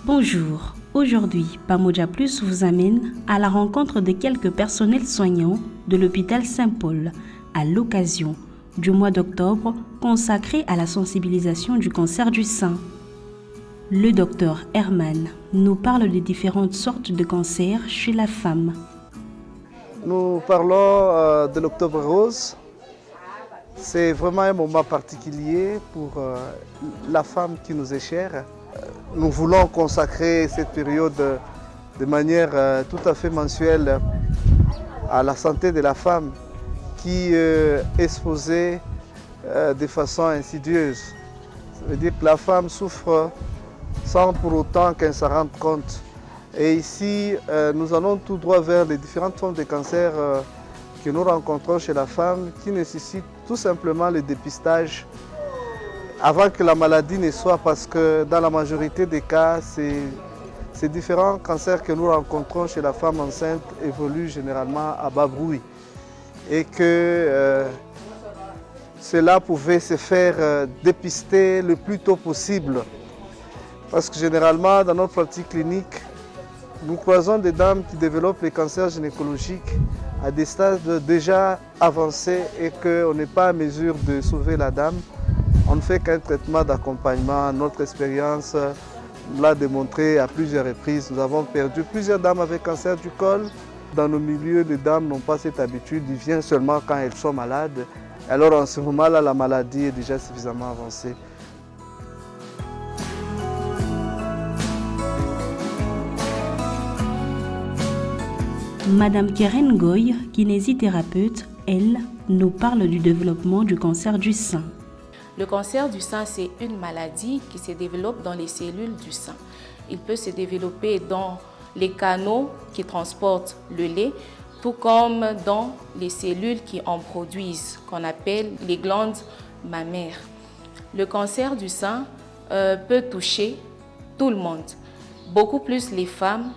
Bonjour, aujourd'hui, Pamoja Plus vous amène à la rencontre de quelques personnels soignants de l'hôpital Saint-Paul à l'occasion du mois d'octobre consacré à la sensibilisation du cancer du sein. Le docteur Herman nous parle des différentes sortes de cancers chez la femme. Nous parlons de l'Octobre Rose. C'est vraiment un moment particulier pour la femme qui nous est chère. Nous voulons consacrer cette période de manière tout à fait mensuelle à la santé de la femme qui est exposée de façon insidieuse. Ça veut dire que la femme souffre sans pour autant qu'elle s'en rende compte. Et ici, nous allons tout droit vers les différentes formes de cancer que nous rencontrons chez la femme qui nécessitent tout simplement le dépistage avant que la maladie ne soit, parce que dans la majorité des cas, ces différents cancers que nous rencontrons chez la femme enceinte évoluent généralement à bas bruit et que cela pouvait se faire dépister le plus tôt possible. Parce que généralement, dans notre pratique clinique, nous croisons des dames qui développent les cancers gynécologiques à des stades déjà avancés et qu'on n'est pas en mesure de sauver la dame. On ne fait qu'un traitement d'accompagnement. Notre expérience l'a démontré à plusieurs reprises. Nous avons perdu plusieurs dames avec cancer du col. Dans nos milieux, les dames n'ont pas cette habitude. Ils viennent seulement quand elles sont malades. Alors en ce moment-là, la maladie est déjà suffisamment avancée. Madame Keren Goy, kinésithérapeute, elle, nous parle du développement du cancer du sein. Le cancer du sein, c'est une maladie qui se développe dans les cellules du sein. Il peut se développer dans les canaux qui transportent le lait, tout comme dans les cellules qui en produisent, qu'on appelle les glandes mammaires. Le cancer du sein peut toucher tout le monde, beaucoup plus les femmes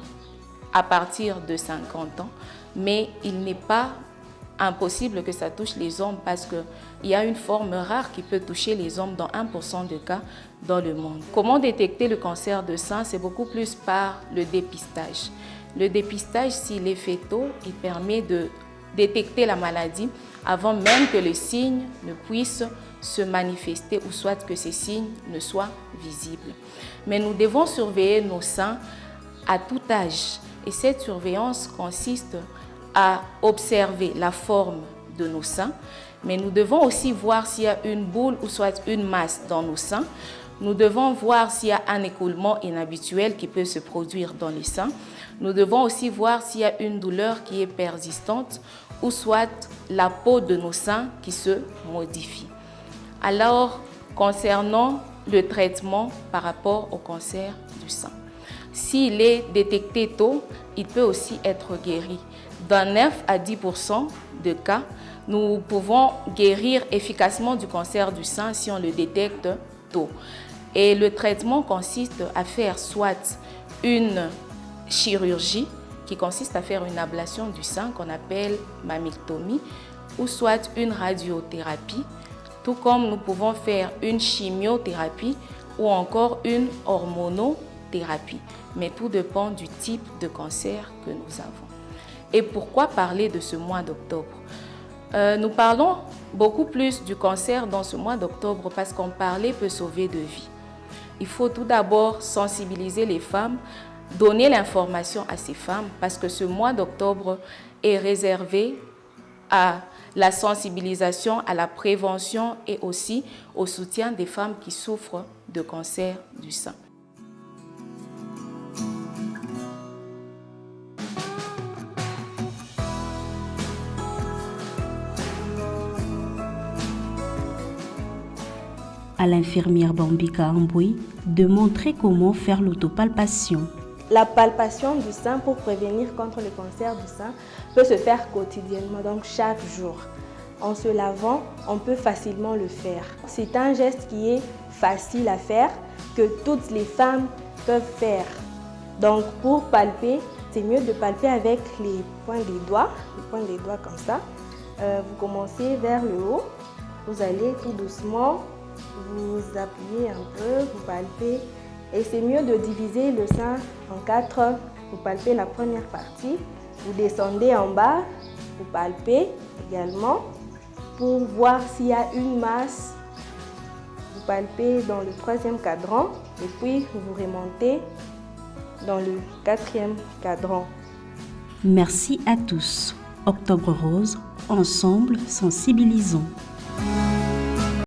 à partir de 50 ans, mais il n'est pas impossible que ça touche les hommes parce qu'il y a une forme rare qui peut toucher les hommes dans 1% de cas dans le monde. Comment détecter le cancer de sein? C'est beaucoup plus par le dépistage. Le dépistage, s'il est fait tôt, il permet de détecter la maladie avant même que les signes ne puissent se manifester ou soit que ces signes ne soient visibles. Mais nous devons surveiller nos seins à tout âge. Et cette surveillance consiste à observer la forme de nos seins, mais nous devons aussi voir s'il y a une boule ou soit une masse dans nos seins. Nous devons voir s'il y a un écoulement inhabituel qui peut se produire dans les seins. Nous devons aussi voir s'il y a une douleur qui est persistante ou soit la peau de nos seins qui se modifie. Alors, concernant le traitement par rapport au cancer du sein, s'il est détecté tôt, il peut aussi être guéri. Dans 9 à 10% de cas, nous pouvons guérir efficacement du cancer du sein si on le détecte tôt. Et le traitement consiste à faire soit une chirurgie, qui consiste à faire une ablation du sein qu'on appelle mammectomie, ou soit une radiothérapie, tout comme nous pouvons faire une chimiothérapie ou encore une hormonothérapie. Mais tout dépend du type de cancer que nous avons. Et pourquoi parler de ce mois d'octobre? Nous parlons beaucoup plus du cancer dans ce mois d'octobre parce qu'en parler peut sauver de vies. Il faut tout d'abord sensibiliser les femmes, donner l'information à ces femmes parce que ce mois d'octobre est réservé à la sensibilisation, à la prévention et aussi au soutien des femmes qui souffrent de cancer du sein. À l'infirmière Bambika Amboui de montrer comment faire l'autopalpation. La palpation du sein pour prévenir contre le cancer du sein peut se faire quotidiennement, donc chaque jour. En se lavant, on peut facilement le faire. C'est un geste qui est facile à faire, que toutes les femmes peuvent faire. Donc pour palper, c'est mieux de palper avec les points des doigts comme ça. Vous commencez vers le haut, vous allez tout doucement, vous appuyez un peu, vous palpez Et c'est mieux de diviser le sein en 4. Vous palpez la première partie, vous descendez en bas, vous palpez également pour voir s'il y a une masse. Vous palpez dans le 3e cadran et puis vous remontez dans le 4e cadran. Merci à tous. Octobre Rose, ensemble sensibilisons.